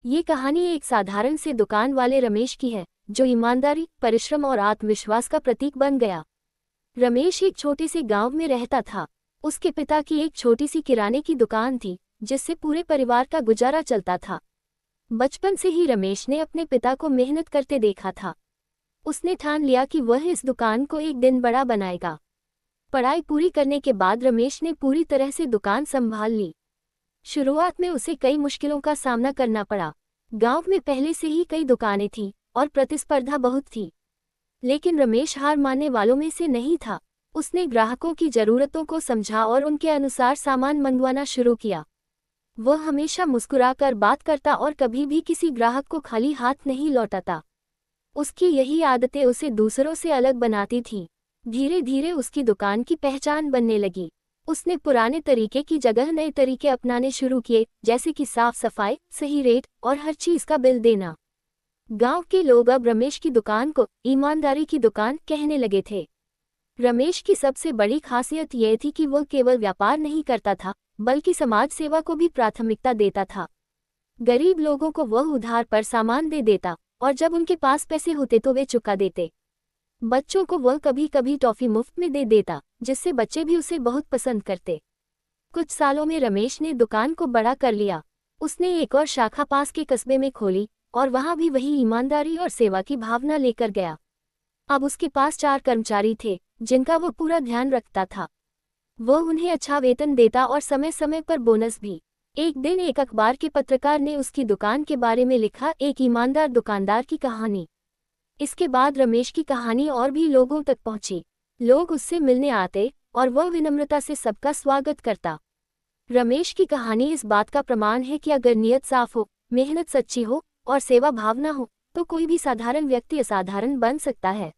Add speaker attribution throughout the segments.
Speaker 1: ये कहानी एक साधारण से दुकान वाले रमेश की है, जो ईमानदारी, परिश्रम और आत्मविश्वास का प्रतीक बन गया। रमेश एक छोटे से गांव में रहता था। उसके पिता की एक छोटी सी किराने की दुकान थी, जिससे पूरे परिवार का गुजारा चलता था। बचपन से ही रमेश ने अपने पिता को मेहनत करते देखा था। उसने ठान लिया कि वह इस दुकान को एक दिन बड़ा बनाएगा। पढ़ाई पूरी करने के बाद रमेश ने पूरी तरह से दुकान संभाल ली। शुरुआत में उसे कई मुश्किलों का सामना करना पड़ा। गांव में पहले से ही कई दुकानें थीं और प्रतिस्पर्धा बहुत थी। लेकिन रमेश हार मानने वालों में से नहीं था। उसने ग्राहकों की ज़रूरतों को समझा और उनके अनुसार सामान मंगवाना शुरू किया। वह हमेशा मुस्कुराकर बात करता और कभी भी किसी ग्राहक को खाली हाथ नहीं लौटाता। उसकी यही आदतें उसे दूसरों से अलग बनाती थीं। धीरे धीरे उसकी दुकान की पहचान बनने लगी। उसने पुराने तरीके की जगह नए तरीके अपनाने शुरू किए, जैसे कि साफ सफाई, सही रेट और हर चीज़ का बिल देना। गांव के लोग अब रमेश की दुकान को ईमानदारी की दुकान कहने लगे थे। रमेश की सबसे बड़ी खासियत यह थी कि वह केवल व्यापार नहीं करता था, बल्कि समाज सेवा को भी प्राथमिकता देता था। गरीब लोगों को वह उधार पर सामान दे देता, और जब उनके पास पैसे होते तो वे चुका देते। बच्चों को वह कभी कभी टॉफी मुफ्त में दे देता, जिससे बच्चे भी उसे बहुत पसंद करते। कुछ सालों में रमेश ने दुकान को बड़ा कर लिया। उसने एक और शाखा पास के कस्बे में खोली, और वहां भी वही ईमानदारी और सेवा की भावना लेकर गया। अब उसके पास 4 कर्मचारी थे, जिनका वो पूरा ध्यान रखता था। वह उन्हें अच्छा वेतन देता और समय समय पर बोनस भी। एक दिन एक अखबार के पत्रकार ने उसकी दुकान के बारे में लिखा, एक ईमानदार दुकानदार की कहानी। इसके बाद रमेश की कहानी और भी लोगों तक पहुंची। लोग उससे मिलने आते और वह विनम्रता से सबका स्वागत करता। रमेश की कहानी इस बात का प्रमाण है कि अगर नियत साफ हो, मेहनत सच्ची हो और सेवा भावना हो, तो कोई भी साधारण व्यक्ति असाधारण बन सकता है।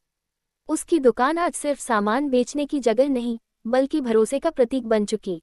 Speaker 1: उसकी दुकान आज सिर्फ सामान बेचने की जगह नहीं, बल्कि भरोसे का प्रतीक बन चुकी।